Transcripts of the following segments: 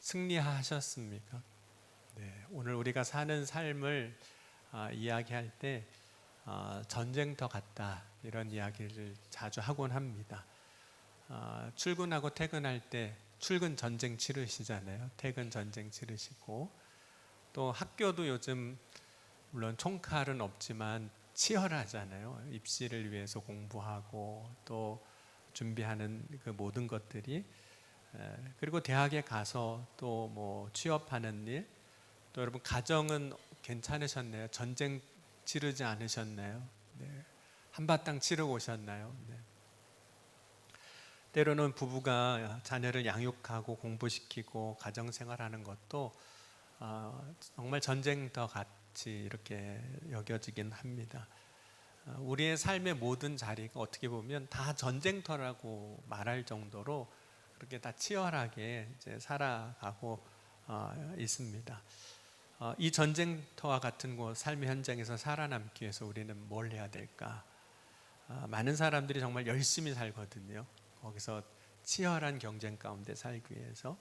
승리하셨습니까? 네, 오늘 우리가 사는 삶을 이야기할 때 전쟁터 같다 이런 이야기를 자주 하곤 합니다. 출근하고 퇴근할 때 출근 전쟁 치르시잖아요. 퇴근 전쟁 치르시고, 또 학교도 요즘 물론 총칼은 없지만 치열하잖아요. 입시를 위해서 공부하고 또 준비하는 그 모든 것들이, 그리고 대학에 가서 또 뭐 취업하는 일, 또 여러분 가정은 괜찮으셨나요? 전쟁 치르지 않으셨나요? 네. 한바탕 치르고 오셨나요? 네. 때로는 부부가 자녀를 양육하고 공부시키고 가정생활하는 것도 정말 전쟁터 같이 이렇게 여겨지긴 합니다. 우리의 삶의 모든 자리가 어떻게 보면 다 전쟁터라고 말할 정도로 그렇게 다 치열하게 이제 살아가고 있습니다. 이 전쟁터와 같은 곳 삶의 현장에서 살아남기 위해서 우리는 뭘 해야 될까? 많은 사람들이 정말 열심히 살거든요. 거기서 치열한 경쟁 가운데 살기 위해서.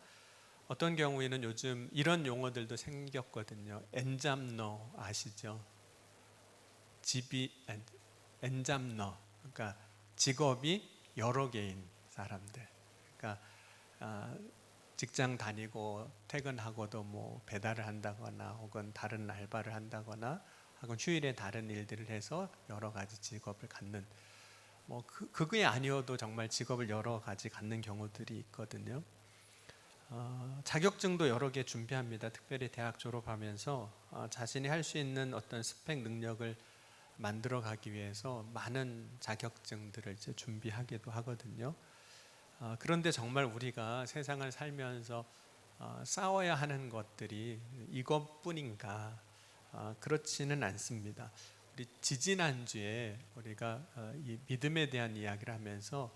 어떤 경우에는 요즘 이런 용어들도 생겼거든요. 엔잡러 아시죠? 엔잡러, 그러니까 직업이 여러 개인 사람들. 그러니까 직장 다니고 퇴근하고도 뭐 배달을 한다거나 혹은 다른 알바를 한다거나 혹은 휴일에 다른 일들을 해서 여러 가지 직업을 갖는, 뭐 그게 아니어도 정말 직업을 여러 가지 갖는 경우들이 있거든요. 자격증도 여러 개 준비합니다. 특별히 대학 졸업하면서 자신이 할 수 있는 어떤 스펙 능력을 만들어 가기 위해서 많은 자격증들을 이제 준비하기도 하거든요. 그런데 정말 우리가 세상을 살면서 싸워야 하는 것들이 이것뿐인가? 그렇지는 않습니다. 우리 지지난주에 우리가 이 믿음에 대한 이야기를 하면서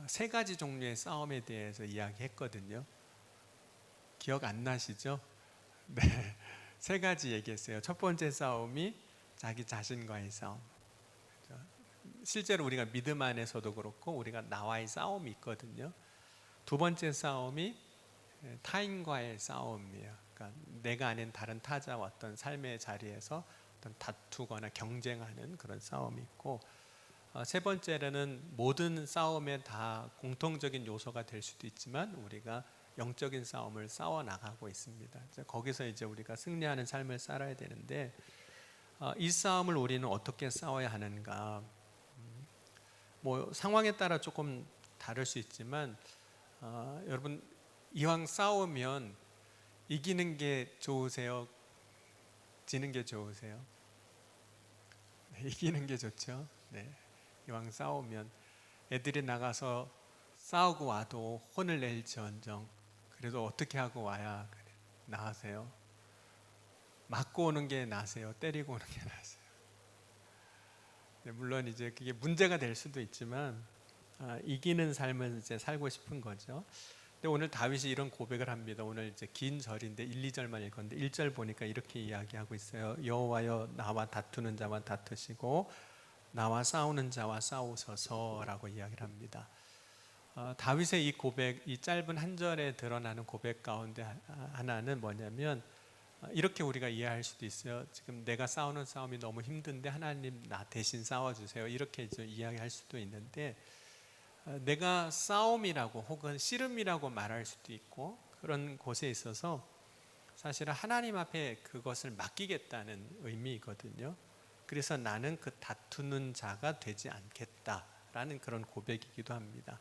세 가지 종류의 싸움에 대해서 이야기했거든요. 기억 안 나시죠? 네, 세 가지 얘기했어요. 첫 번째 싸움이 자기 자신과의 싸움. 실제로 우리가 믿음 안에서도 그렇고 우리가 나와의 싸움이 있거든요. 두 번째 싸움이 타인과의 싸움이에요. 그러니까 내가 아닌 다른 타자와 어떤 삶의 자리에서 어떤 다투거나 경쟁하는 그런 싸움이 있고, 세 번째로는 모든 싸움에 다 공통적인 요소가 될 수도 있지만 우리가 영적인 싸움을 싸워 나가고 있습니다. 거기서 이제 우리가 승리하는 삶을 살아야 되는데, 이 싸움을 우리는 어떻게 싸워야 하는가? 뭐 상황에 따라 조금 다를 수 있지만, 여러분 이왕 싸우면 이기는 게 좋으세요? 지는 게 좋으세요? 네, 이기는 게 좋죠. 네. 이왕 싸우면 애들이 나가서 싸우고 와도 혼을 낼지언정 그래도 어떻게 하고 와야 나으세요? 맞고 오는 게 나으세요? 때리고 오는 게 나으세요? 네, 물론 이제 그게 문제가 될 수도 있지만 이기는 삶을 이제 살고 싶은 거죠. 근데 오늘 다윗이 이런 고백을 합니다. 오늘 이제 긴 절인데 1, 2절만 읽었는데 1절 보니까 이렇게 이야기하고 있어요. 여호와여 나와 다투는 자와 다투시고 나와 싸우는 자와 싸우소서라고 이야기를 합니다. 다윗의 이 고백, 이 짧은 한 절에 드러나는 고백 가운데 하나는 뭐냐면, 이렇게 우리가 이해할 수도 있어요. 지금 내가 싸우는 싸움이 너무 힘든데 하나님 나 대신 싸워주세요. 이렇게 이제 이야기할 수도 있는데, 내가 싸움이라고 혹은 씨름이라고 말할 수도 있고, 그런 곳에 있어서 사실은 하나님 앞에 그것을 맡기겠다는 의미이거든요. 그래서 나는 그 다투는 자가 되지 않겠다라는 그런 고백이기도 합니다.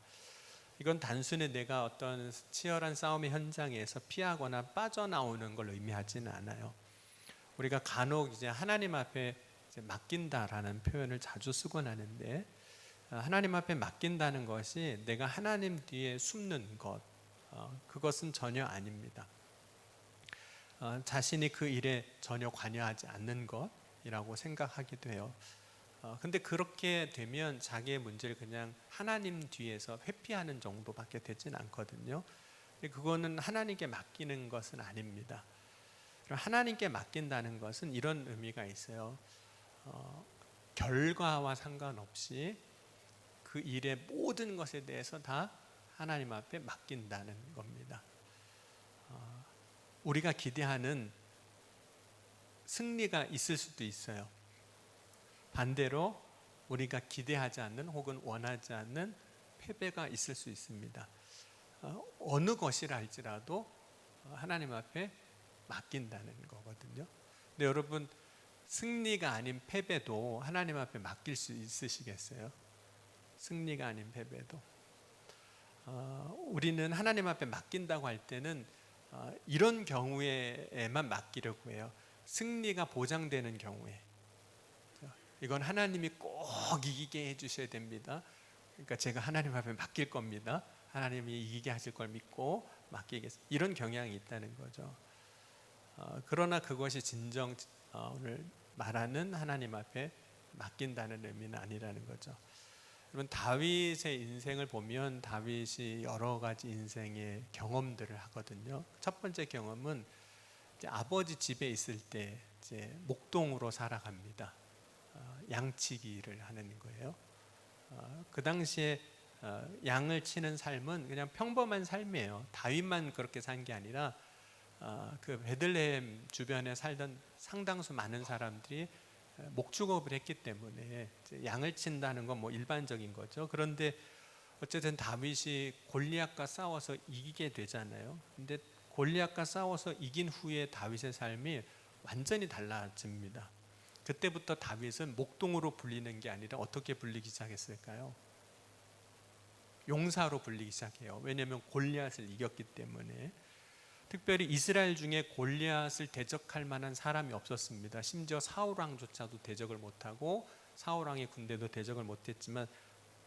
이건 단순히 내가 어떤 치열한 싸움의 현장에서 피하거나 빠져나오는 걸 의미하지는 않아요. 우리가 간혹 이제 하나님 앞에 이제 맡긴다라는 표현을 자주 쓰곤 하는데, 하나님 앞에 맡긴다는 것이 내가 하나님 뒤에 숨는 것, 그것은 전혀 아닙니다. 자신이 그 일에 전혀 관여하지 않는 것이라고 생각하기도 해요. 근데 그렇게 되면 자기의 문제를 그냥 하나님 뒤에서 회피하는 정도밖에 되진 않거든요. 그거는 하나님께 맡기는 것은 아닙니다. 하나님께 맡긴다는 것은 이런 의미가 있어요. 결과와 상관없이 그 일의 모든 것에 대해서 다 하나님 앞에 맡긴다는 겁니다. 우리가 기대하는 승리가 있을 수도 있어요. 반대로 우리가 기대하지 않는 혹은 원하지 않는 패배가 있을 수 있습니다. 어느 것이라 할지라도 하나님 앞에 맡긴다는 거거든요. 근데 여러분, 승리가 아닌 패배도 하나님 앞에 맡길 수 있으시겠어요? 승리가 아닌 패배도. 우리는 하나님 앞에 맡긴다고 할 때는 이런 경우에만 맡기려고 해요. 승리가 보장되는 경우에. 이건 하나님이 꼭 이기게 해주셔야 됩니다. 그러니까 제가 하나님 앞에 맡길 겁니다. 하나님이 이기게 하실 걸 믿고 맡기겠습니다. 이런 경향이 있다는 거죠. 그러나 그것이 진정 오늘 말하는 하나님 앞에 맡긴다는 의미는 아니라는 거죠. 여러분, 다윗의 인생을 보면 다윗이 여러 가지 인생의 경험들을 하거든요. 첫 번째 경험은 이제 아버지 집에 있을 때 이제 목동으로 살아갑니다. 양치기를 하는 거예요. 그 당시에 양을 치는 삶은 그냥 평범한 삶이에요. 다윗만 그렇게 산 게 아니라 그 베들레헴 주변에 살던 상당수 많은 사람들이 목축업을 했기 때문에 양을 친다는 건 뭐 일반적인 거죠. 그런데 어쨌든 다윗이 골리앗과 싸워서 이기게 되잖아요. 근데 골리앗과 싸워서 이긴 후에 다윗의 삶이 완전히 달라집니다. 그때부터 다윗은 목동으로 불리는 게 아니라 어떻게 불리기 시작했을까요? 용사로 불리기 시작해요. 왜냐하면 골리앗을 이겼기 때문에. 특별히 이스라엘 중에 골리앗을 대적할 만한 사람이 없었습니다. 심지어 사울 왕조차도 대적을 못하고 사울 왕의 군대도 대적을 못했지만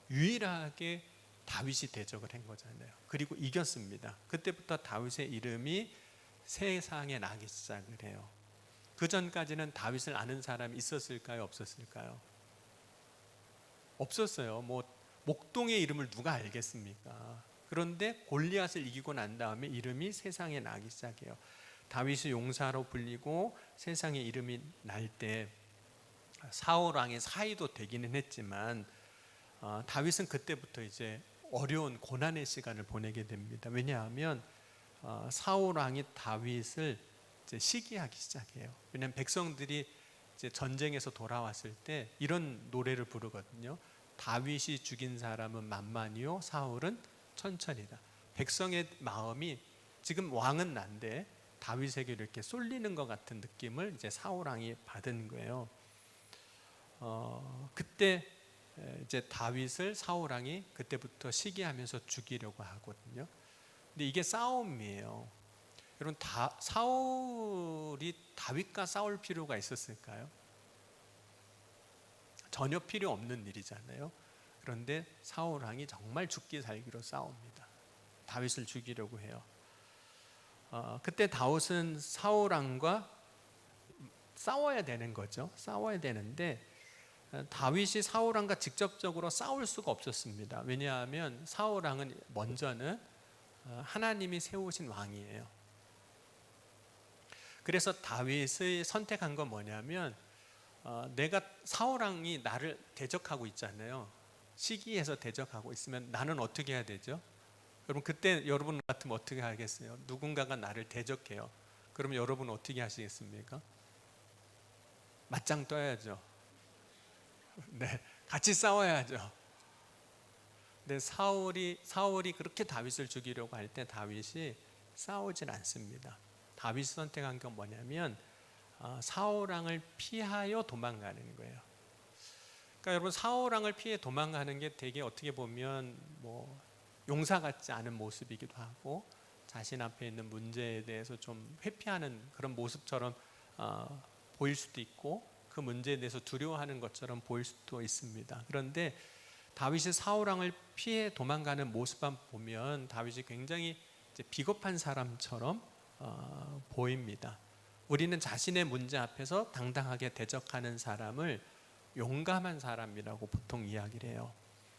유일하게 다윗이 대적을 한 거잖아요. 그리고 이겼습니다. 그때부터 다윗의 이름이 세상에 나기 시작을 해요. 그 전까지는 다윗을 아는 사람이 있었을까요? 없었을까요? 없었어요. 뭐 목동의 이름을 누가 알겠습니까? 그런데 골리앗을 이기고 난 다음에 이름이 세상에 나기 시작해요. 다윗이 용사로 불리고 세상에 이름이 날 때 사울 왕의 사위도 되기는 했지만 다윗은 그때부터 이제 어려운 고난의 시간을 보내게 됩니다. 왜냐하면 사울 왕이 다윗을 이제 시기하기 시작해요. 왜냐하면 백성들이 이제 전쟁에서 돌아왔을 때 이런 노래를 부르거든요. 다윗이 죽인 사람은 만만이요 사울은 천천히다. 백성의 마음이 지금 왕은 난데 다윗에게 이렇게 쏠리는 것 같은 느낌을 이제 사울 왕이 받은 거예요. 그때 이제 다윗을 사울 왕이 그때부터 시기하면서 죽이려고 하거든요. 근데 이게 싸움이에요. 여러분, 사울이 다윗과 싸울 필요가 있었을까요? 전혀 필요 없는 일이잖아요. 그런데 사울 왕이 정말 죽기 살기로 싸웁니다. 다윗을 죽이려고 해요. 그때 다윗은 사울 왕과 싸워야 되는 거죠. 싸워야 되는데 다윗이 사울 왕과 직접적으로 싸울 수가 없었습니다. 왜냐하면 사울 왕은 먼저는 하나님이 세우신 왕이에요. 그래서 다윗이 선택한 건 뭐냐면 내가 사울 왕이 나를 대적하고 있잖아요. 시기에서 대적하고 있으면 나는 어떻게 해야 되죠? 여러분, 그때 여러분 같으면 어떻게 하겠어요? 누군가가 나를 대적해요. 그러면 여러분 어떻게 하시겠습니까? 맞짱 떠야죠. 네, 같이 싸워야죠. 근데 사울이 그렇게 다윗을 죽이려고 할 때 다윗이 싸우진 않습니다. 다윗이 선택한 건 뭐냐면 사울 왕을 피하여 도망가는 거예요. 그러니까 여러분, 사울 왕을 피해 도망가는 게 되게 어떻게 보면 뭐 용사 같지 않은 모습이기도 하고 자신 앞에 있는 문제에 대해서 좀 회피하는 그런 모습처럼 보일 수도 있고 그 문제에 대해서 두려워하는 것처럼 보일 수도 있습니다. 그런데 다윗이 사울 왕을 피해 도망가는 모습만 보면 다윗이 굉장히 이제 비겁한 사람처럼 보입니다. 우리는 자신의 문제 앞에서 당당하게 대적하는 사람을 용감한 사람이라고 보통 이야기를 해요.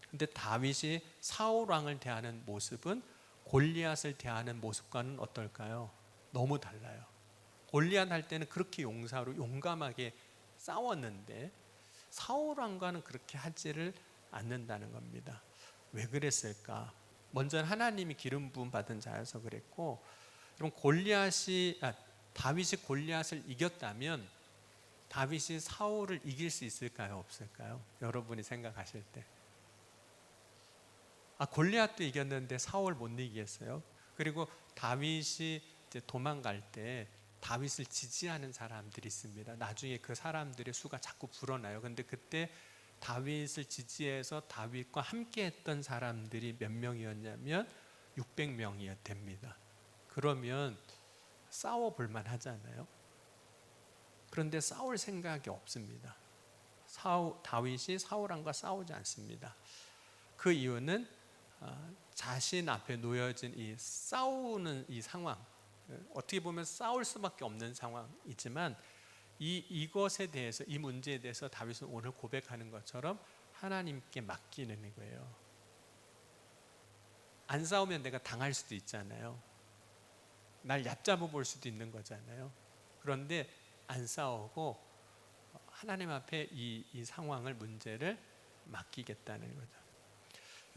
근데 다윗이 사울 왕을 대하는 모습은 골리앗을 대하는 모습과는 어떨까요? 너무 달라요. 골리앗 할 때는 그렇게 용사로 용감하게 싸웠는데 사울 왕과는 그렇게 하지를 않는다는 겁니다. 왜 그랬을까? 먼저 하나님이 기름 부음 받은 자여서 그랬고, 그럼 다윗이 골리앗을 이겼다면 다윗이 사울을 이길 수 있을까요? 없을까요? 여러분이 생각하실 때. 골리앗도 이겼는데 사울 못 이기겠어요? 그리고 다윗이 이제 도망갈 때 다윗을 지지하는 사람들이 있습니다. 나중에 그 사람들의 수가 자꾸 불어나요. 근데 그때 다윗을 지지해서 다윗과 함께 했던 사람들이 몇 명이었냐면 600명이었답니다. 그러면 싸워볼 만하잖아요. 그런데 싸울 생각이 없습니다. 다윗이 사울왕과 싸우지 않습니다. 그 이유는 자신 앞에 놓여진 이 싸우는 이 상황, 어떻게 보면 싸울 수밖에 없는 상황이지만 이것에 대해서, 이 문제에 대해서 다윗은 오늘 고백하는 것처럼 하나님께 맡기는 거예요. 안 싸우면 내가 당할 수도 있잖아요. 날 얕잡아 볼 수도 있는 거잖아요. 그런데 안 싸우고 하나님 앞에 이 상황을, 문제를 맡기겠다는 거죠.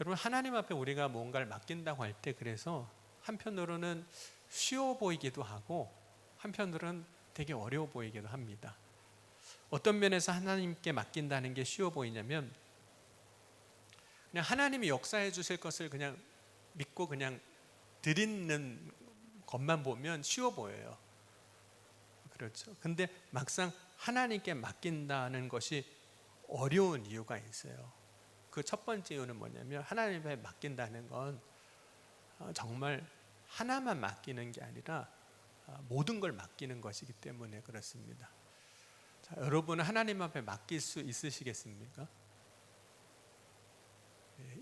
여러분, 하나님 앞에 우리가 뭔가를 맡긴다고 할 때 그래서 한편으로는 쉬워 보이기도 하고 한편으로는 되게 어려워 보이기도 합니다. 어떤 면에서 하나님께 맡긴다는 게 쉬워 보이냐면 그냥 하나님이 역사해 주실 것을 그냥 믿고 그냥 드리는 것만 보면 쉬워 보여요. 그렇죠. 근데 막상 하나님께 맡긴다는 것이 어려운 이유가 있어요. 그 첫 번째 이유는 뭐냐면 하나님께 맡긴다는 건 정말 하나만 맡기는 게 아니라 모든 걸 맡기는 것이기 때문에 그렇습니다. 자, 여러분은 하나님 앞에 맡길 수 있으시겠습니까?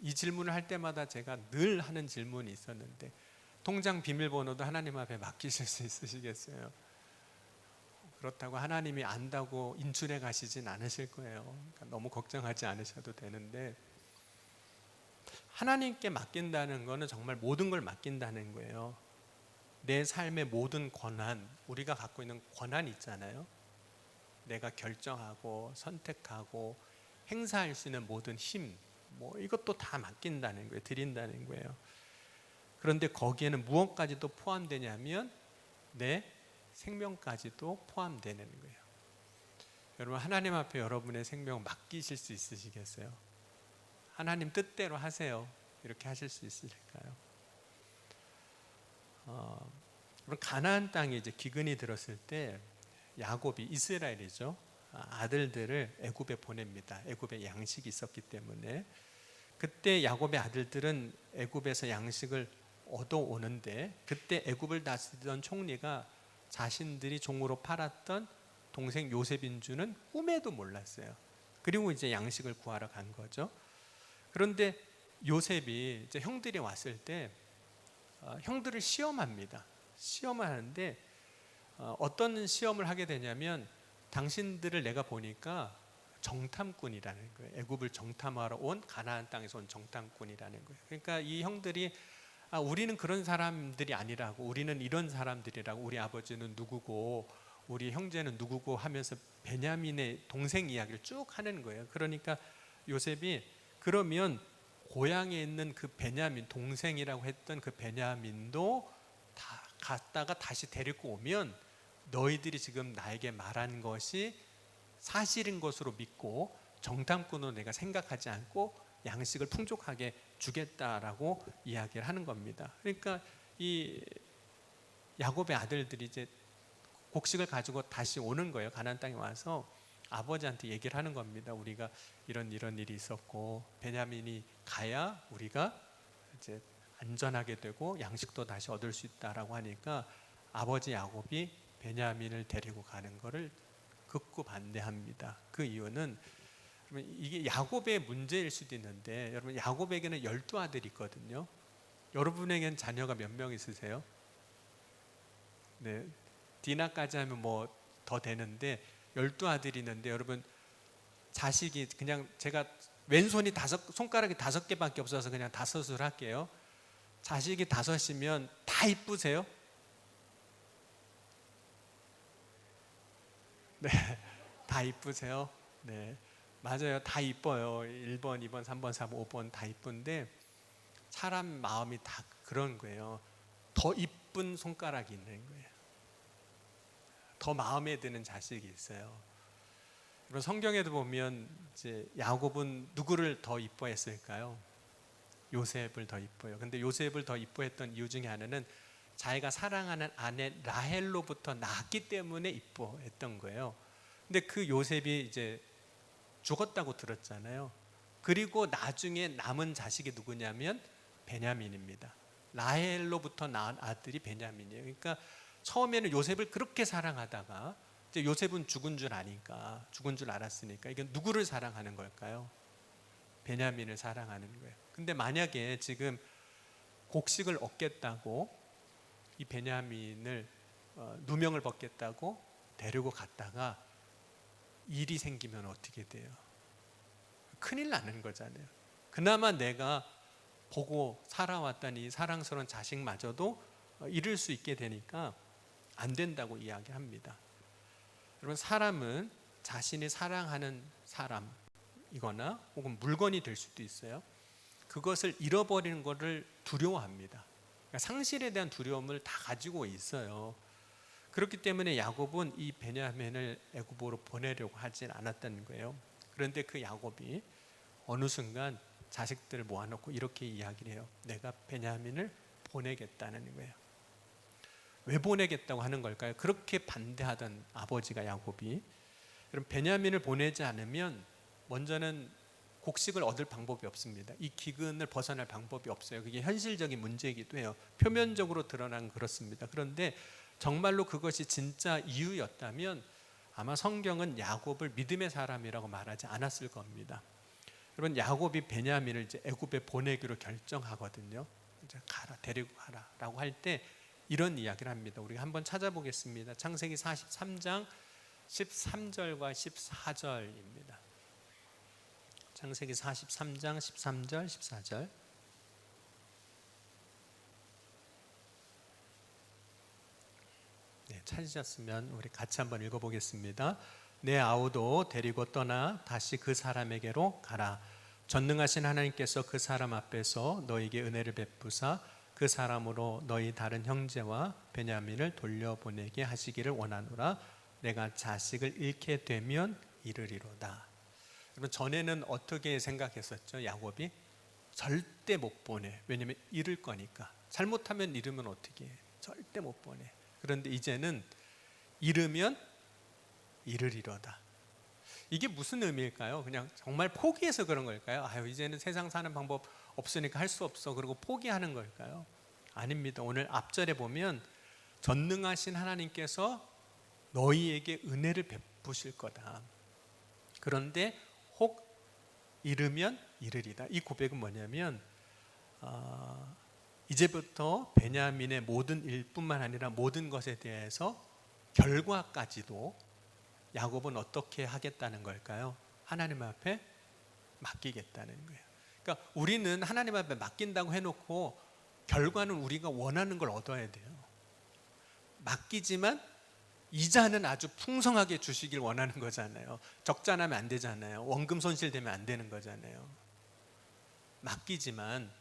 이 질문을 할 때마다 제가 늘 하는 질문이 있었는데, 통장 비밀번호도 하나님 앞에 맡기실 수 있으시겠어요? 그렇다고 하나님이 안다고 인출해 가시진 않으실 거예요. 그러니까 너무 걱정하지 않으셔도 되는데, 하나님께 맡긴다는 것은 정말 모든 걸 맡긴다는 거예요. 내 삶의 모든 권한, 우리가 갖고 있는 권한이 있잖아요. 내가 결정하고 선택하고 행사할 수 있는 모든 힘, 이것도 다 맡긴다는 거예요. 드린다는 거예요. 그런데 거기에는 무엇까지도 포함되냐면 내 생명까지도 포함되는 거예요. 여러분, 하나님 앞에 여러분의 생명 맡기실 수 있으시겠어요? 하나님 뜻대로 하세요. 이렇게 하실 수 있으실까요? 가나안 땅에 이제 기근이 들었을 때 야곱이, 이스라엘이죠, 아들들을 애굽에 보냅니다. 애굽에 양식이 있었기 때문에. 그때 야곱의 아들들은 애굽에서 양식을 얻어오는데, 그때 애굽을 다스리던 총리가 자신들이 종으로 팔았던 동생 요셉인 줄은 꿈에도 몰랐어요. 그리고 이제 양식을 구하러 간 거죠. 그런데 요셉이 이제 형들이 왔을 때 형들을 시험합니다. 시험하는데 어떤 시험을 하게 되냐면, 당신들을 내가 보니까 정탐꾼이라는 거예요. 애굽을 정탐하러 온, 가나안 땅에서 온 정탐꾼이라는 거예요. 그러니까 이 형들이 우리는 그런 사람들이 아니라고, 우리는 이런 사람들이라고, 우리 아버지는 누구고 우리 형제는 누구고 하면서 베냐민의 동생 이야기를 쭉 하는 거예요. 그러니까 요셉이, 그러면 고향에 있는 그 베냐민, 동생이라고 했던 그 베냐민도 다 갔다가 다시 데리고 오면 너희들이 지금 나에게 말한 것이 사실인 것으로 믿고 정탐꾼으로 내가 생각하지 않고 양식을 풍족하게 주겠다라고 이야기를 하는 겁니다. 그러니까 이 야곱의 아들들이 이제 곡식을 가지고 다시 오는 거예요. 가나안 땅에 와서 아버지한테 얘기를 하는 겁니다. 우리가 이런 일이 있었고 베냐민이 가야 우리가 이제 안전하게 되고 양식도 다시 얻을 수 있다라고 하니까 아버지 야곱이 베냐민을 데리고 가는 것을 극구 반대합니다. 그 이유는, 이게 야곱의 문제일 수도 있는데, 여러분, 야곱에게는 12아들이 있거든요. 여러분에게는 자녀가 몇 명 있으세요? 네, 디나까지 하면 뭐 더 되는데 12아들이 있는데, 여러분, 자식이, 그냥 제가 왼손이 손가락이 5개밖에 없어서 그냥 5을 할게요. 자식이 5이면 다 이쁘세요? 네, 다 이쁘세요? 네, 맞아요. 다 이뻐요. 1번, 2번, 3번, 4번, 5번 다 이쁜데 사람 마음이 다 그런 거예요. 더 이쁜 손가락이 있는 거예요. 더 마음에 드는 자식이 있어요. 여러분, 성경에도 보면 이제 야곱은 누구를 더 이뻐했을까요? 요셉을 더 이뻐요. 근데 요셉을 더 이뻐했던 이유 중에 하나는 자기가 사랑하는 아내 라헬로부터 낳았기 때문에 이뻐했던 거예요. 근데 그 요셉이 이제 죽었다고 들었잖아요. 그리고 나중에 남은 자식이 누구냐면 베냐민입니다. 라헬로부터 낳은 아들이 베냐민이에요. 그러니까 처음에는 요셉을 그렇게 사랑하다가 이제 요셉은 죽은 줄 아니까, 죽은 줄 알았으니까 이게 누구를 사랑하는 걸까요? 베냐민을 사랑하는 거예요. 근데 만약에 지금 곡식을 얻겠다고 이 베냐민을 누명을 벗겠다고 데리고 갔다가 일이 생기면 어떻게 돼요? 큰일 나는 거잖아요. 그나마 내가 보고 살아왔던 이 사랑스러운 자식마저도 잃을 수 있게 되니까 안 된다고 이야기합니다. 여러분, 사람은 자신이 사랑하는 사람이거나 혹은 물건이 될 수도 있어요. 그것을 잃어버리는 것을 두려워합니다. 그러니까 상실에 대한 두려움을 다 가지고 있어요. 그렇기 때문에 야곱은 이 베냐민을 애굽으로 보내려고 하진 않았다는 거예요. 그런데 그 야곱이 어느 순간 자식들을 모아놓고 이렇게 이야기를 해요. 내가 베냐민을 보내겠다는 거예요. 왜 보내겠다고 하는 걸까요? 그렇게 반대하던 아버지가 야곱이, 그럼 베냐민을 보내지 않으면 먼저는 곡식을 얻을 방법이 없습니다. 이 기근을 벗어날 방법이 없어요. 그게 현실적인 문제이기도 해요. 표면적으로 드러난 그렇습니다. 그런데 정말로 그것이 진짜 이유였다면 아마 성경은 야곱을 믿음의 사람이라고 말하지 않았을 겁니다. 여러분, 야곱이 베냐민을 이제 애굽에 보내기로 결정하거든요. 이제 가라, 데리고 가라라고 할 때 이런 이야기를 합니다. 우리가 한번 찾아보겠습니다. 창세기 43장 13절과 14절입니다. 창세기 43장 13절 14절. 네, 찾으셨으면 우리 같이 한번 읽어보겠습니다. 내 아우도 데리고 떠나 다시 그 사람에게로 가라. 전능하신 하나님께서 그 사람 앞에서 너에게 은혜를 베푸사 그 사람으로 너희 다른 형제와 베냐민을 돌려보내게 하시기를 원하노라. 내가 자식을 잃게 되면 이르리로다. 여러분, 전에는 어떻게 생각했었죠? 야곱이 절대 못 보내. 왜냐하면 잃을 거니까. 잘못하면 잃으면 어떻게 해? 절대 못 보내. 그런데 이제는 잃으면 이르리로다. 이게 무슨 의미일까요? 그냥 정말 포기해서 그런 걸까요? 아유, 이제는 세상 사는 방법 없으니까 할 수 없어. 그리고 포기하는 걸까요? 아닙니다. 오늘 앞절에 보면 전능하신 하나님께서 너희에게 은혜를 베푸실 거다. 그런데 혹 잃으면 이르리다. 이 고백은 뭐냐면 이제부터 베냐민의 모든 일뿐만 아니라 모든 것에 대해서 결과까지도 야곱은 어떻게 하겠다는 걸까요? 하나님 앞에 맡기겠다는 거예요. 그러니까 우리는 하나님 앞에 맡긴다고 해놓고 결과는 우리가 원하는 걸 얻어야 돼요. 맡기지만 이자는 아주 풍성하게 주시길 원하는 거잖아요. 적자나면 안 되잖아요. 원금 손실되면 안 되는 거잖아요. 맡기지만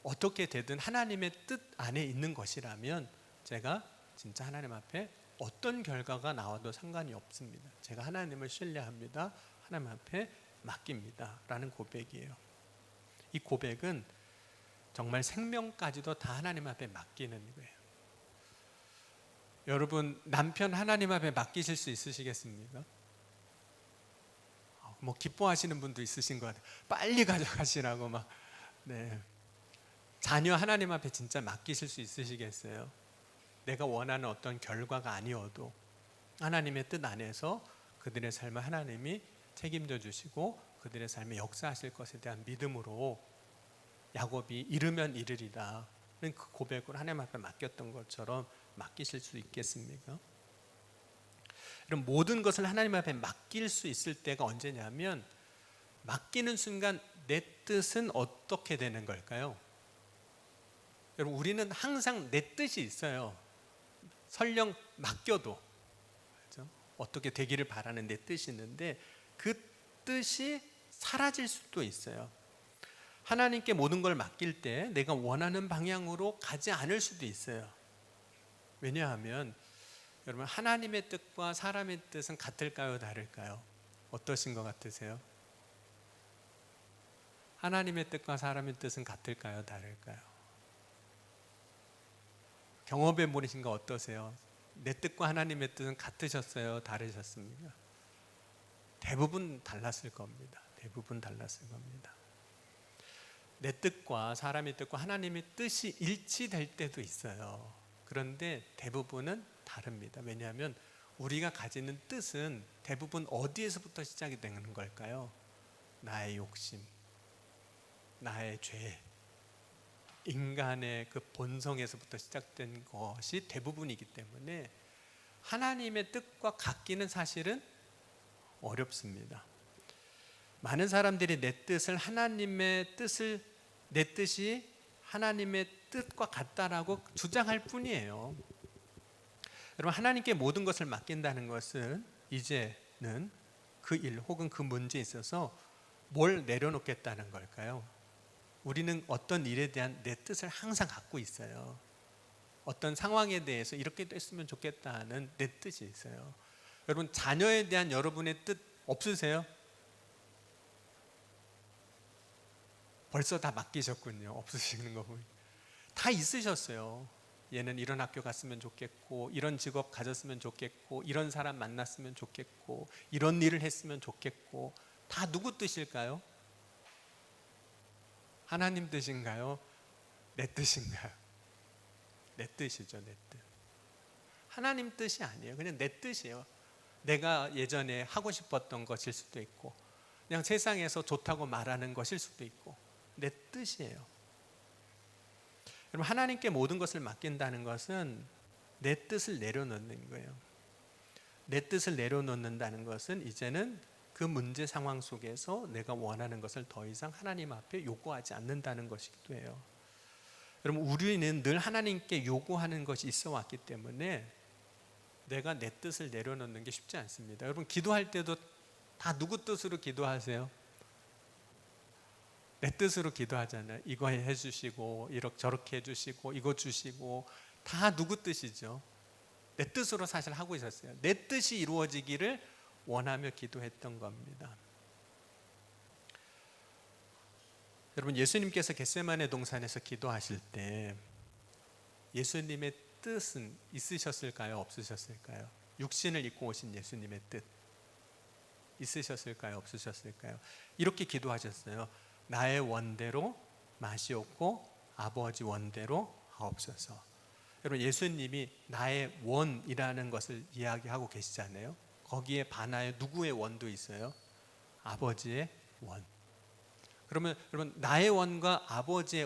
어떻게 되든 하나님의 뜻 안에 있는 것이라면 제가 진짜 하나님 앞에 어떤 결과가 나와도 상관이 없습니다. 제가 하나님을 신뢰합니다. 하나님 앞에 맡깁니다. 라는 고백이에요. 이 고백은 정말 생명까지도 다 하나님 앞에 맡기는 거예요. 여러분, 남편 하나님 앞에 맡기실 수 있으시겠습니까? 뭐 기뻐하시는 분도 있으신 것 같아요. 빨리 가져가시라고 막. 네. 자녀 하나님 앞에 진짜 맡기실 수 있으시겠어요? 내가 원하는 어떤 결과가 아니어도 하나님의 뜻 안에서 그들의 삶을 하나님이 책임져 주시고 그들의 삶에 역사하실 것에 대한 믿음으로 야곱이 잃으면 이르리라 그 고백을 하나님 앞에 맡겼던 것처럼 맡기실 수 있겠습니까? 그럼 모든 것을 하나님 앞에 맡길 수 있을 때가 언제냐면 맡기는 순간 내 뜻은 어떻게 되는 걸까요? 여러분, 우리는 항상 내 뜻이 있어요. 설령 맡겨도 그렇죠? 어떻게 되기를 바라는 내 뜻이 있는데 그 뜻이 사라질 수도 있어요. 하나님께 모든 걸 맡길 때 내가 원하는 방향으로 가지 않을 수도 있어요. 왜냐하면 여러분, 하나님의 뜻과 사람의 뜻은 같을까요, 다를까요? 어떠신 것 같으세요? 하나님의 뜻과 사람의 뜻은 같을까요, 다를까요? 경험해 보신 거 어떠세요? 내 뜻과 하나님의 뜻은 같으셨어요, 다르셨습니까? 대부분 달랐을 겁니다. 대부분 달랐을 겁니다. 내 뜻과 사람의 뜻과 하나님의 뜻이 일치될 때도 있어요. 그런데 대부분은 다릅니다. 왜냐하면 우리가 가지는 뜻은 대부분 어디에서부터 시작이 되는 걸까요? 나의 욕심, 나의 죄, 인간의 그 본성에서부터 시작된 것이 대부분이기 때문에 하나님의 뜻과 같기는 사실은 어렵습니다. 많은 사람들이 내 뜻이 하나님의 뜻과 같다라고 주장할 뿐이에요. 여러분, 하나님께 모든 것을 맡긴다는 것은 이제는 그 일 혹은 그 문제에 있어서 뭘 내려놓겠다는 걸까요? 우리는 어떤 일에 대한 내 뜻을 항상 갖고 있어요. 어떤 상황에 대해서 이렇게 됐으면 좋겠다는 내 뜻이 있어요. 여러분, 자녀에 대한 여러분의 뜻 없으세요? 벌써 다 맡기셨군요. 없으시는 거 보니 다 있으셨어요. 얘는 이런 학교 갔으면 좋겠고, 이런 직업 가졌으면 좋겠고, 이런 사람 만났으면 좋겠고, 이런 일을 했으면 좋겠고. 다 누구 뜻일까요? 하나님 뜻인가요? 내 뜻인가요? 내 뜻이죠, 내 뜻. 하나님 뜻이 아니에요. 그냥 내 뜻이에요. 내가 예전에 하고 싶었던 것일 수도 있고, 그냥 세상에서 좋다고 말하는 것일 수도 있고, 내 뜻이에요. 여러분, 하나님께 모든 것을 맡긴다는 것은 내 뜻을 내려놓는 거예요. 내 뜻을 내려놓는다는 것은 이제는 그 문제 상황 속에서 내가 원하는 것을 더 이상 하나님 앞에 요구하지 않는다는 것이기도 해요. 여러분, 우리는 늘 하나님께 요구하는 것이 있어 왔기 때문에 내가 내 뜻을 내려놓는 게 쉽지 않습니다. 여러분, 기도할 때도 다 누구 뜻으로 기도하세요? 내 뜻으로 기도하잖아요. 이거 해주시고, 이렇게 저렇게 해주시고, 이거 주시고, 다 누구 뜻이죠? 내 뜻으로 사실 하고 있었어요. 내 뜻이 이루어지기를 원하며 기도했던 겁니다. 여러분, 예수님께서 겟세마네 동산에서 기도하실 때 예수님의 뜻은 있으셨을까요? 없으셨을까요? 육신을 입고 오신 예수님의 뜻 있으셨을까요? 없으셨을까요? 이렇게 기도하셨어요. 나의 원대로 마시옵고 아버지 원대로 하옵소서. 여러분, 예수님이 나의 원이라는 것을 이야기하고 계시잖아요. 거기에 반하여 누구의 원도 있어요? 아버지의 원. 그러면 여러분, 나의 원과 아버지의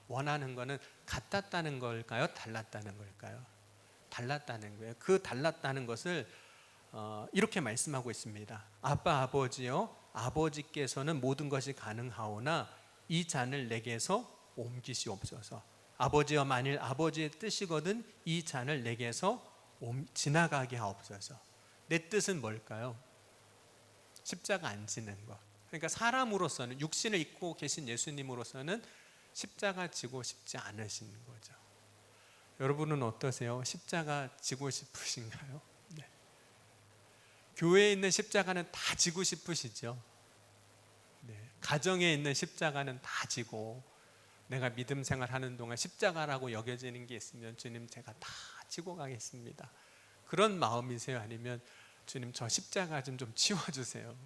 원하는 것은 같았다는 걸까요? 달랐다는 걸까요? 달랐다는 거예요. 그 달랐다는 것을 이렇게 말씀하고 있습니다. 아빠 아버지요, 아버지께서는 모든 것이 가능하오나 이 잔을 내게서 옮기시옵소서. 아버지여, 만일 아버지의 뜻이거든 이 잔을 내게서 지나가게 하옵소서. 내 뜻은 뭘까요? 십자가 안 지는 것. 그러니까 사람으로서는, 육신을 입고 계신 예수님으로서는 십자가 지고 싶지 않으신 거죠. 여러분은 어떠세요? 십자가 지고 싶으신가요? 네. 교회에 있는 십자가는 다 지고 싶으시죠? 네. 가정에 있는 십자가는 다 지고, 내가 믿음 생활하는 동안 십자가라고 여겨지는 게 있으면 주님, 제가 다 지고 가겠습니다. 그런 마음이세요? 아니면 주님, 저 십자가 좀 치워주세요.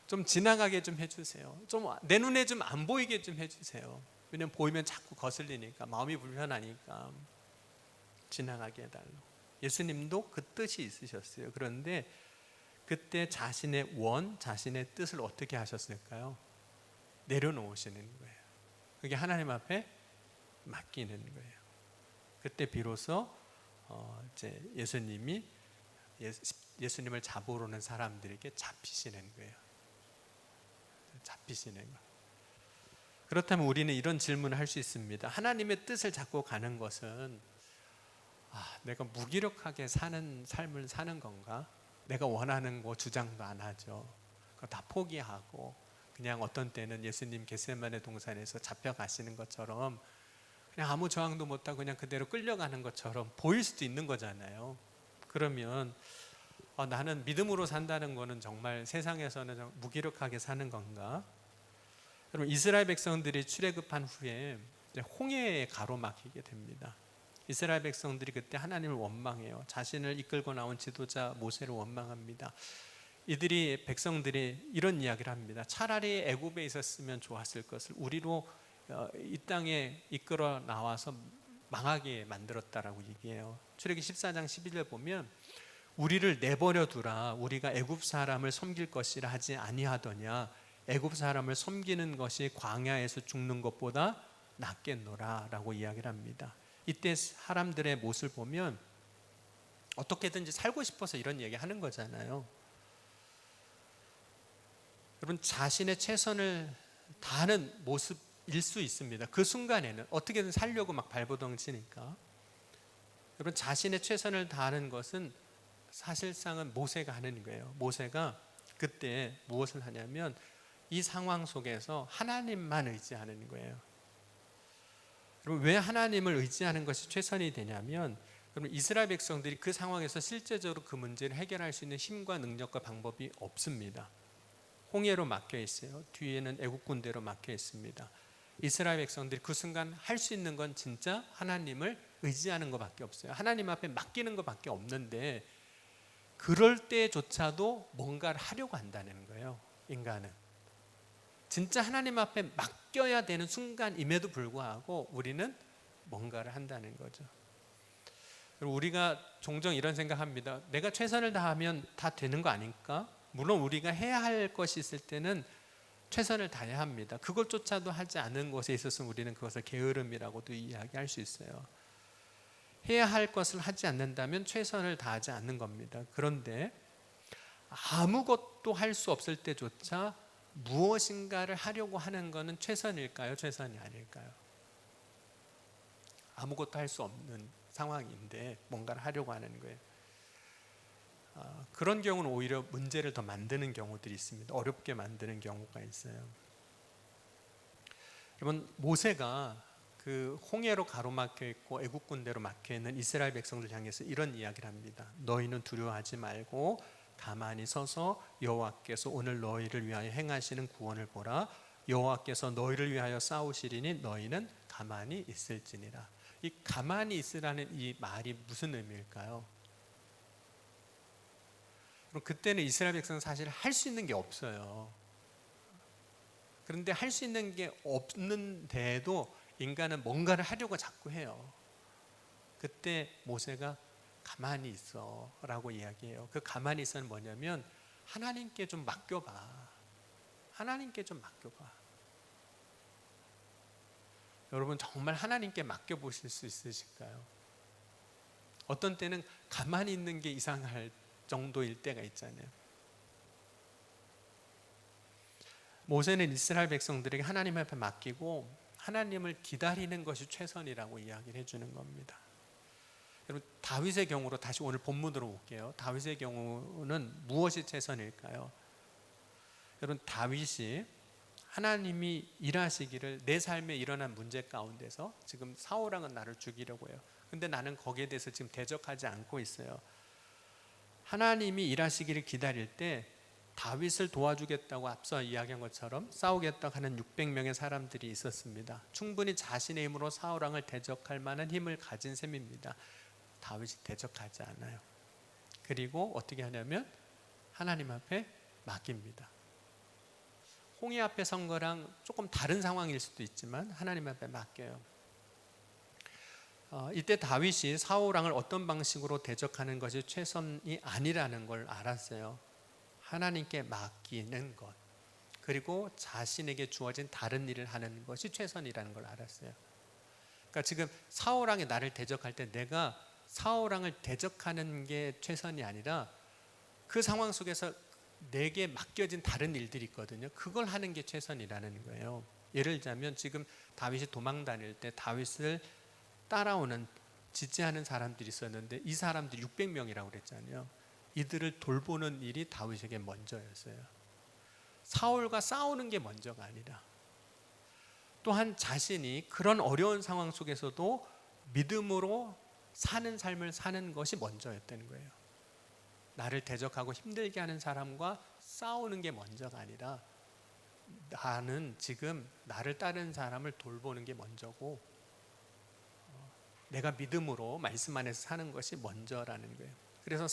좀 지나가게 좀 해주세요. 좀 내 눈에 좀 안 보이게 좀 해주세요. 왜냐면 보이면 자꾸 거슬리니까, 마음이 불편하니까 지나가게 해달라고. 예수님도 그 뜻이 있으셨어요. 그런데 그때 자신의 자신의 뜻을 어떻게 하셨을까요? 내려놓으시는 거예요. 그게 하나님 앞에 맡기는 거예요. 그때 비로소 이제 예수님을 잡으러 오는 사람들에게 잡히시는 거예요. 잡히시는 거. 그렇다면 우리는 이런 질문을 할 수 있습니다. 하나님의 뜻을 잡고 가는 것은 내가 무기력하게 사는 삶을 사는 건가? 내가 원하는 거 주장도 안 하죠. 그거 다 포기하고 그냥 어떤 때는 예수님 겟세마네 동산에서 잡혀가시는 것처럼 그냥 아무 저항도 못하고 그냥 그대로 끌려가는 것처럼 보일 수도 있는 거잖아요. 그러면 나는 믿음으로 산다는 거는 정말 세상에서는 좀 무기력하게 사는 건가? 여러분, 이스라엘 백성들이 출애굽한 후에 이제 홍해에 가로막히게 됩니다. 이스라엘 백성들이 그때 하나님을 원망해요. 자신을 이끌고 나온 지도자 모세를 원망합니다. 이들이 백성들이 이런 이야기를 합니다. 차라리 애굽에 있었으면 좋았을 것을 우리로 이 땅에 이끌어 나와서 망하게 만들었다라고 얘기해요. 출애굽기 14장 11절 보면 우리를 내버려 두라. 우리가 애굽 사람을 섬길 것이라 하지 아니하더냐. 애굽 사람을 섬기는 것이 광야에서 죽는 것보다 낫겠노라 라고 이야기를 합니다. 이때 사람들의 모습을 보면 어떻게든지 살고 싶어서 이런 얘기 하는 거잖아요. 여러분, 자신의 최선을 다하는 모습일 수 있습니다. 그 순간에는 어떻게든 살려고 막 발버둥 치니까. 여러분, 자신의 최선을 다하는 것은 사실상은 모세가 하는 거예요. 모세가 그때 무엇을 하냐면 이 상황 속에서 하나님만 의지하는 거예요. 여러분, 왜 하나님을 의지하는 것이 최선이 되냐면 여러분, 이스라엘 백성들이 그 상황에서 실제적으로 그 문제를 해결할 수 있는 힘과 능력과 방법이 없습니다. 홍해로 막혀 있어요. 뒤에는 애국 군대로 막혀 있습니다. 이스라엘 백성들이 그 순간 할 수 있는 건 진짜 하나님을 의지하는 것밖에 없어요. 하나님 앞에 맡기는 것밖에 없는데 그럴 때조차도 뭔가를 하려고 한다는 거예요. 인간은 진짜 하나님 앞에 맡겨야 되는 순간임에도 불구하고 우리는 뭔가를 한다는 거죠. 우리가 종종 이런 생각합니다. 내가 최선을 다하면 다 되는 거 아닐까? 물론 우리가 해야 할 것이 있을 때는 최선을 다해야 합니다. 그것조차도 하지 않은 것에 있어서 우리는 그것을 게으름이라고도 이야기할 수 있어요. 해야 할 것을 하지 않는다면 최선을 다하지 않는 겁니다. 그런데 아무것도 할 수 없을 때조차 무엇인가를 하려고 하는 것은 최선일까요? 최선이 아닐까요? 아무것도 할 수 없는 상황인데 뭔가를 하려고 하는 거예요. 그런 경우는 오히려 문제를 더 만드는 경우들이 있습니다. 어렵게 만드는 경우가 있어요. 여러분, 모세가 그 홍해로 가로막혀 있고 애국 군대로 막혀 있는 이스라엘 백성들 향해서 이런 이야기를 합니다. 너희는 두려워하지 말고 가만히 서서 여호와께서 오늘 너희를 위하여 행하시는 구원을 보라. 여호와께서 너희를 위하여 싸우시리니 너희는 가만히 있을지니라. 이 가만히 있으라는 이 말이 무슨 의미일까요? 그럼 그때는 이스라엘 백성은 사실 할 수 있는 게 없어요. 그런데 할 수 있는 게 없는데도 인간은 뭔가를 하려고 자꾸 해요. 그때 모세가 가만히 있어 라고 이야기해요. 그 가만히 있어는 뭐냐면 하나님께 좀 맡겨봐. 하나님께 좀 맡겨봐. 여러분, 정말 하나님께 맡겨보실 수 있으실까요? 어떤 때는 가만히 있는 게 이상할 정도일 때가 있잖아요. 모세는 이스라엘 백성들에게 하나님 앞에 맡기고 하나님을 기다리는 것이 최선이라고 이야기를 해주는 겁니다. 여러분, 다윗의 경우로 다시 오늘 본문으로 올게요. 다윗의 경우는 무엇이 최선일까요? 여러분, 다윗이 하나님이 일하시기를 내 삶에 일어난 문제 가운데서 지금 사울 왕은 나를 죽이려고 해요. 근데 나는 거기에 대해서 지금 대적하지 않고 있어요. 하나님이 일하시기를 기다릴 때 다윗을 도와주겠다고 앞서 이야기한 것처럼 싸우겠다고 하는 600명의 사람들이 있었습니다. 충분히 자신의 힘으로 사울 왕을 대적할 만한 힘을 가진 셈입니다. 다윗이 대적하지 않아요. 그리고 어떻게 하냐면 하나님 앞에 맡깁니다. 홍해 앞에 선 거랑 조금 다른 상황일 수도 있지만 하나님 앞에 맡겨요. 이때 다윗이 사울 왕을 어떤 방식으로 대적하는 것이 최선이 아니라는 걸 알았어요. 하나님께 맡기는 것, 그리고 자신에게 주어진 다른 일을 하는 것이 최선이라는 걸 알았어요. 그러니까 지금 사울 왕이 나를 대적할 때 내가 사울 왕을 대적하는 게 최선이 아니라 그 상황 속에서 내게 맡겨진 다른 일들이 있거든요. 그걸 하는 게 최선이라는 거예요. 예를 들자면 지금 다윗이 도망 다닐 때 다윗을 따라오는 지지하는 사람들이 있었는데 이 사람들이 600명이라고 그랬잖아요. 이들을 돌보는 일이 다윗에게 먼저였어요. 사울과 싸우는 게 먼저가 아니라 또한 자신이 그런 어려운 상황 속에서도 믿음으로 사는 삶을 사는 것이 먼저였다는 거예요. 나를 대적하고 힘들게 하는 사람과 싸우는 게 먼저가 아니라 나는 지금 나를 따르는 사람을 돌보는 게 먼저고 내가 믿음으로 말씀 안에서 사는 것이 먼저라는 거예요. 그래서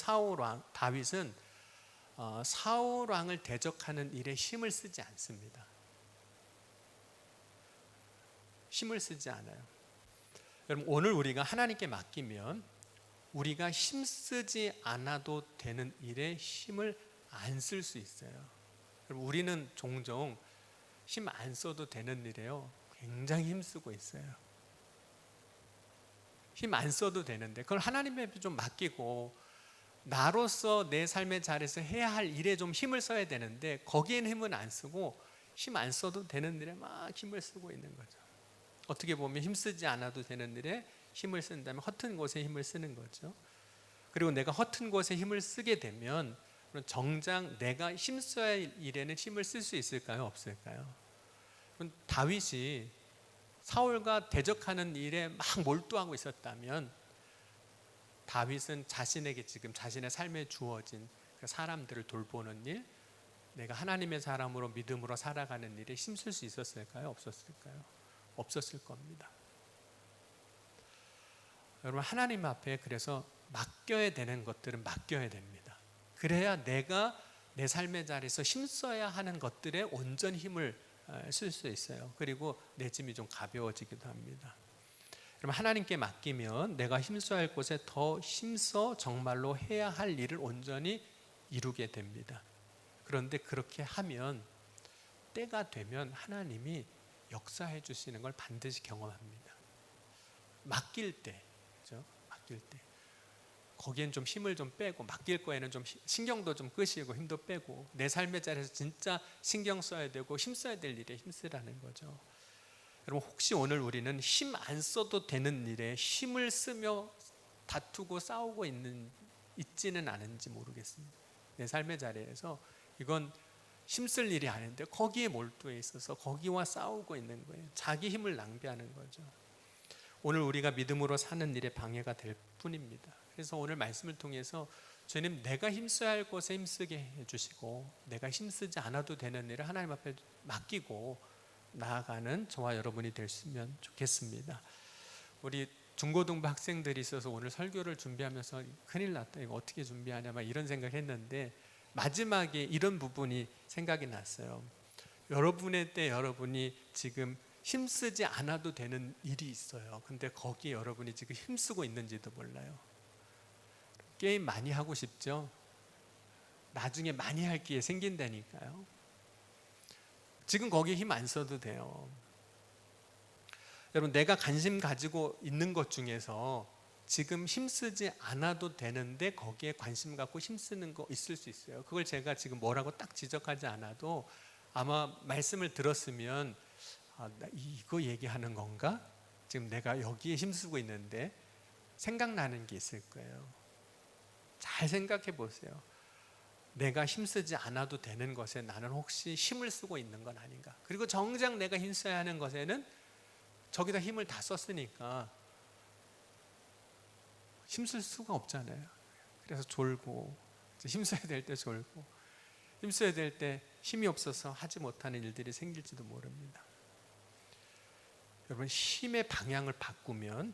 다윗은 사울 왕을 대적하는 일에 힘을 쓰지 않습니다. 힘을 쓰지 않아요. 여러분, 오늘 우리가 하나님께 맡기면 우리가 힘쓰지 않아도 되는 일에 힘을 안 쓸 수 있어요. 여러분, 우리는 종종 힘 안 써도 되는 일에요 굉장히 힘쓰고 있어요. 힘 안 써도 되는데 그걸 하나님에 좀 맡기고 나로서 내 삶의 자리에서 해야 할 일에 좀 힘을 써야 되는데 거기에는 힘은 안 쓰고 힘 안 써도 되는 일에 막 힘을 쓰고 있는 거죠. 어떻게 보면 힘쓰지 않아도 되는 일에 힘을 쓴다면 허튼 곳에 힘을 쓰는 거죠. 그리고 내가 허튼 곳에 힘을 쓰게 되면 정작 내가 힘써야 할 일에는 힘을 쓸 수 있을까요? 없을까요? 다윗이 사울과 대적하는 일에 막 몰두하고 있었다면 다윗은 자신에게 지금 자신의 삶에 주어진 사람들을 돌보는 일, 내가 하나님의 사람으로 믿음으로 살아가는 일에 힘쓸 수 있었을까요? 없었을까요? 없었을 겁니다. 여러분, 하나님 앞에 그래서 맡겨야 되는 것들은 맡겨야 됩니다. 그래야 내가 내 삶의 자리에서 힘써야 하는 것들에 온전히 힘을 쓸 수 있어요. 그리고 내 짐이 좀 가벼워지기도 합니다. 그럼 하나님께 맡기면 내가 힘써야 할 곳에 더 힘써 정말로 해야 할 일을 온전히 이루게 됩니다. 그런데 그렇게 하면 때가 되면 하나님이 역사해 주시는 걸 반드시 경험합니다. 맡길 때, 그렇죠? 맡길 때 거기엔 좀 힘을 좀 빼고 맡길 거에는 좀 신경도 좀 끄시고 힘도 빼고 내 삶의 자리에서 진짜 신경 써야 되고 힘써야 될 일에 힘쓰라는 거죠. 여러분, 혹시 오늘 우리는 힘 안 써도 되는 일에 힘을 쓰며 다투고 싸우고 있지는 않은지 모르겠습니다. 내 삶의 자리에서 이건 힘쓸 일이 아닌데 거기에 몰두해 있어서 거기와 싸우고 있는 거예요. 자기 힘을 낭비하는 거죠. 오늘 우리가 믿음으로 사는 일에 방해가 될 뿐입니다. 그래서 오늘 말씀을 통해서 주님, 내가 힘써야 할 곳에 힘쓰게 해주시고 내가 힘쓰지 않아도 되는 일을 하나님 앞에 맡기고 나아가는 저와 여러분이 됐으면 좋겠습니다. 우리 중고등부 학생들이 있어서 오늘 설교를 준비하면서 큰일 났다, 이거 어떻게 준비하냐 막 이런 생각했는데 마지막에 이런 부분이 생각이 났어요. 여러분의 때 여러분이 지금 힘쓰지 않아도 되는 일이 있어요. 근데 거기에 여러분이 지금 힘쓰고 있는지도 몰라요. 게임 많이 하고 싶죠? 나중에 많이 할 기회 생긴다니까요. 지금 거기에 힘 안 써도 돼요. 여러분, 내가 관심 가지고 있는 것 중에서 지금 힘쓰지 않아도 되는데 거기에 관심 갖고 힘쓰는 거 있을 수 있어요. 그걸 제가 지금 뭐라고 딱 지적하지 않아도 아마 말씀을 들었으면 이거 얘기하는 건가? 지금 내가 여기에 힘쓰고 있는데 생각나는 게 있을 거예요. 잘 생각해 보세요. 내가 힘쓰지 않아도 되는 것에 나는 혹시 힘을 쓰고 있는 건 아닌가? 그리고 정작 내가 힘써야 하는 것에는 저기다 힘을 다 썼으니까 힘쓸 수가 없잖아요. 그래서 졸고, 힘써야 될 때 졸고, 힘써야 될 때 힘이 없어서 하지 못하는 일들이 생길지도 모릅니다. 여러분, 힘의 방향을 바꾸면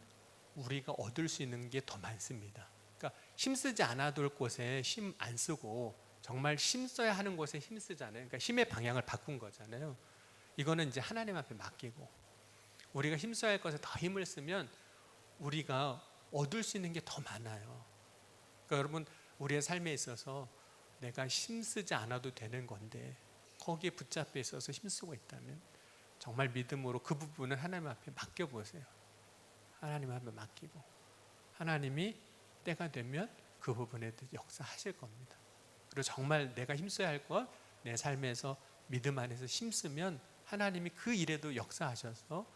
우리가 얻을 수 있는 게 더 많습니다. 그러니까 힘쓰지 않아도 할 곳에 힘 안 쓰고 정말 힘써야 하는 곳에 힘쓰잖아요. 그러니까 힘의 방향을 바꾼 거잖아요. 이거는 이제 하나님 앞에 맡기고 우리가 힘써야 할 것에 더 힘을 쓰면 우리가 얻을 수 있는 게 더 많아요. 그러니까 여러분, 우리의 삶에 있어서 내가 힘쓰지 않아도 되는 건데 거기에 붙잡혀 있어서 힘쓰고 있다면 정말 믿음으로 그 부분을 하나님 앞에 맡겨보세요. 하나님 앞에 맡기고 하나님이 때가 되면 그 부분에 역사하실 겁니다. 그리고 정말 내가 힘써야 할 것, 내 삶에서 믿음 안에서 힘쓰면 하나님이 그 일에도 역사하셔서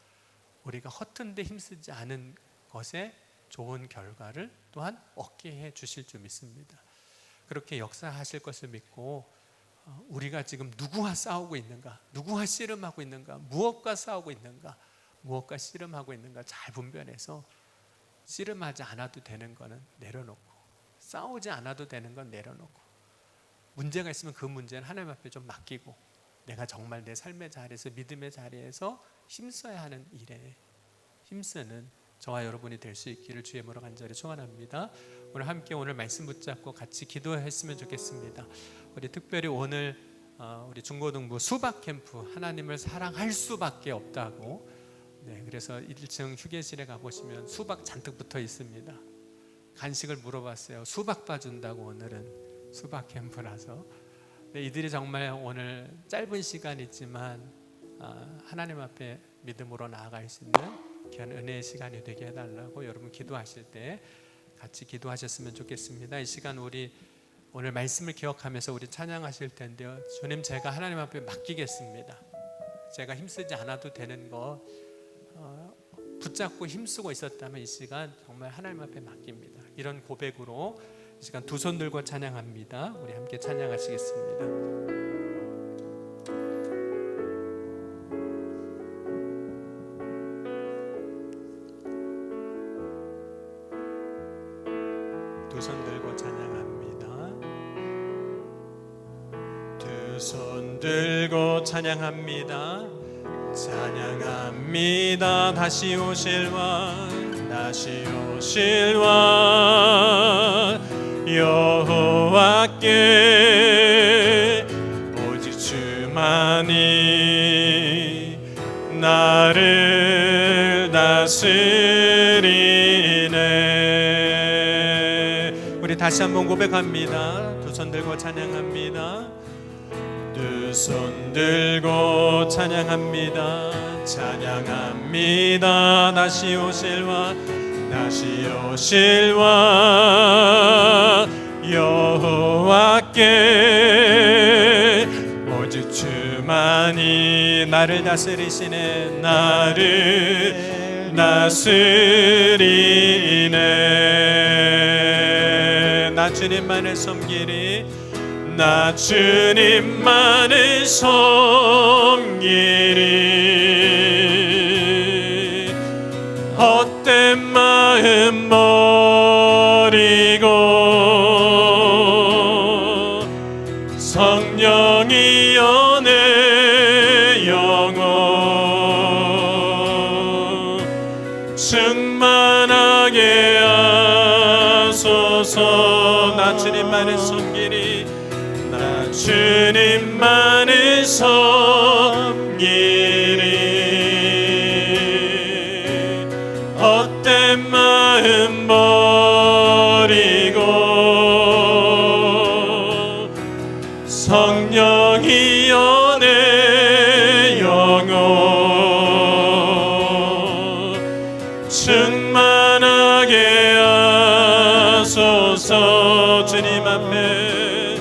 우리가 허튼 데 힘쓰지 않은 것에 좋은 결과를 또한 얻게 해 주실 줄 믿습니다. 그렇게 역사하실 것을 믿고 우리가 지금 누구와 싸우고 있는가, 누구와 씨름하고 있는가, 무엇과 싸우고 있는가, 무엇과 씨름하고 있는가 잘 분별해서 씨름하지 않아도 되는 거는 내려놓고, 싸우지 않아도 되는 건 내려놓고, 문제가 있으면 그 문제는 하나님 앞에 좀 맡기고, 내가 정말 내 삶의 자리에서, 믿음의 자리에서 힘써야 하는 일에 힘쓰는 저와 여러분이 될 수 있기를 주의 이름으로 간절히 축원합니다. 오늘 함께 오늘 말씀 붙잡고 같이 기도했으면 좋겠습니다. 우리 특별히 오늘 우리 중고등부 수박 캠프, 하나님을 사랑할 수밖에 없다고, 그래서 1층 휴게실에 가보시면 수박 잔뜩 붙어 있습니다. 간식을 물어봤어요. 수박 봐준다고. 오늘은 수박 캠프라서. 이들이 정말 오늘 짧은 시간이지만 하나님 앞에 믿음으로 나아갈 수 있는 귀한 은혜의 시간이 되게 해달라고 여러분 기도하실 때 같이 기도하셨으면 좋겠습니다. 이 시간 우리 오늘 말씀을 기억하면서 우리 찬양하실 텐데요. 주님, 제가 하나님 앞에 맡기겠습니다. 제가 힘쓰지 않아도 되는 거 붙잡고 힘쓰고 있었다면 이 시간 정말 하나님 앞에 맡깁니다. 이런 고백으로 이 시간 두 손 들고 찬양합니다. 우리 함께 찬양하시겠습니다. 두 손 들고 찬양합니다. 두 손 들고 찬양합니다. 찬양합니다. 다시 오실 왕, 다시 오실 왕, 여호와께 오직 주만이 나를 다스리네. 우리 다시 한번 고백합니다. 두 손 들고 찬양합니다. 두 손 들고 찬양합니다. 찬양합니다. 다시 오실 왕, 다시 오실 왕, 여호와께 오직 주만이 나를 다스리시네. 나를 다스리네. 나 주님만을 섬기리, 나 주님만을 섬기리. 헛된 마음 버리고 성령이여 내 영혼 충만하게 하소서. 나 주님만을 섬기리, 나 주님만을 섬기리. 헛된 마음 버리고 성령이여 내 영혼 충만하게 하소서. 주님 앞에,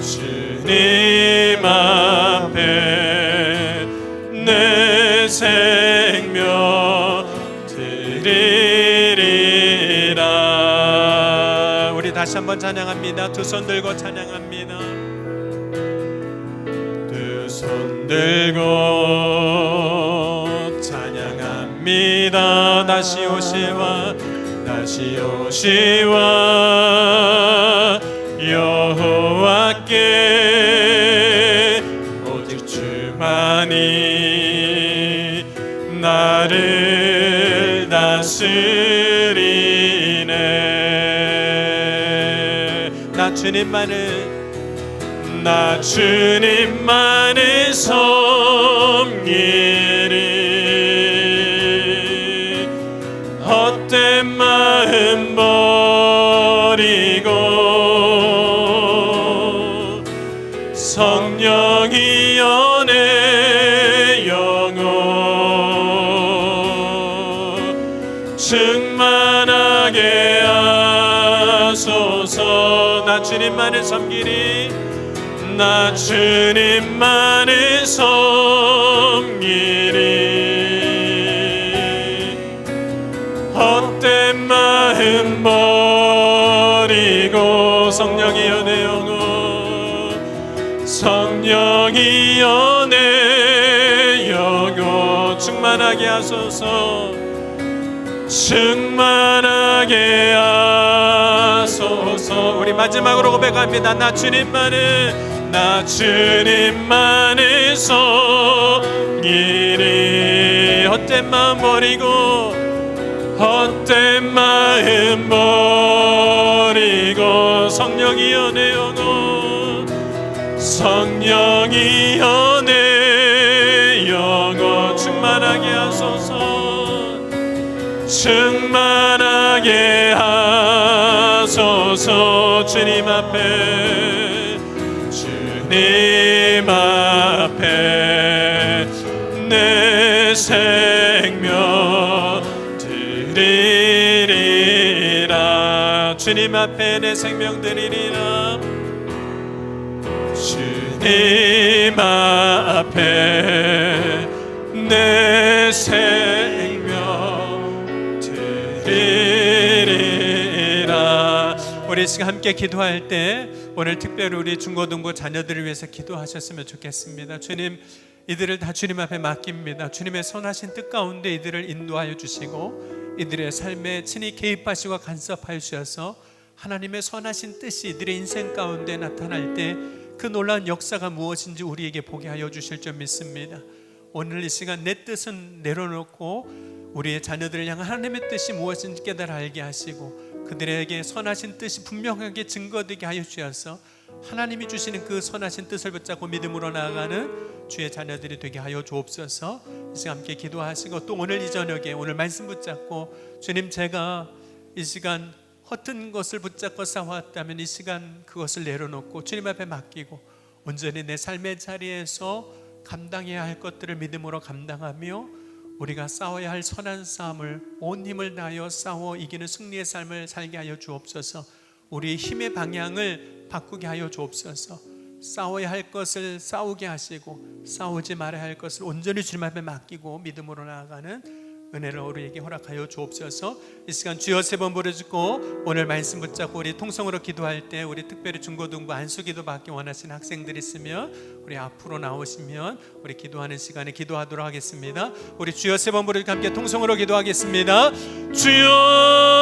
주님 앞에 내 생명 드리리라. 우리 다시 한번 찬양합니다. 두 손 들고 찬양합니다. 두 손 들고 찬양합니다. 다시 오실 왕, 다시 오실 왕, 여호와께 오직 주만이 나를 다스리네. 나 주님만을 섬기리. 헛된 마음 버리고 성령이여 내 영혼 충만하게 하소서. 나 주님만을 섬기리, 나 주님만을 섬기리. 헛된 마음 버리고 성령이여 내 영혼 성령이여 내 영혼 충만하게 하소서. 충만하게 하소서. 우리 마지막으로 고백합니다. 나 주님만을 섬기리. 헛된 마음 버리고 헛된 마음 버리고 성령이여 내 영혼 성령이여 내 영혼 충만하게 하소서. 충만하게 하소서. 주님 앞에 내 생명 드리리라. 주님 앞에 내 생명 드리리라. 주님 앞에 내 생명 드리리라. 우리 시간 함께 기도할 때 오늘 특별히 우리 중고등부 자녀들을 위해서 기도하셨으면 좋겠습니다. 주님, 이들을 다 주님 앞에 맡깁니다. 주님의 선하신 뜻 가운데 이들을 인도하여 주시고 이들의 삶에 친히 개입하시고 간섭하여 주셔서 하나님의 선하신 뜻이 이들의 인생 가운데 나타날 때 그 놀라운 역사가 무엇인지 우리에게 보게 하여 주실 줄 믿습니다. 오늘 이 시간 내 뜻은 내려놓고 우리의 자녀들을 향한 하나님의 뜻이 무엇인지 깨달아 알게 하시고 그들에게 선하신 뜻이 분명하게 증거되게 하여 주셔서 하나님이 주시는 그 선하신 뜻을 붙잡고 믿음으로 나아가는 주의 자녀들이 되게 하여 주옵소서. 이 시간 함께 기도하시고 또 오늘 이 저녁에 오늘 말씀 붙잡고 주님, 제가 이 시간 허튼 것을 붙잡고 싸워왔다면 이 시간 그것을 내려놓고 주님 앞에 맡기고 온전히 내 삶의 자리에서 감당해야 할 것들을 믿음으로 감당하며 우리가 싸워야 할 선한 싸움을 온 힘을 다하여 싸워 이기는 승리의 삶을 살게 하여 주옵소서. 우리의 힘의 방향을 바꾸게 하여 주옵소서. 싸워야 할 것을 싸우게 하시고 싸우지 말아야 할 것을 온전히 주님 앞에 맡기고 믿음으로 나아가는 은혜를 우리에게 허락하여 주옵소서. 이 시간 주여 세 번 부르짖고 오늘 말씀 붙잡고 우리 통성으로 기도할 때 우리 특별히 중고등부 안수기도 받기 원하시는 학생들이 있으면 우리 앞으로 나오시면 우리 기도하는 시간에 기도하도록 하겠습니다. 우리 주여 세 번 부르짖고 함께 통성으로 기도하겠습니다. 주여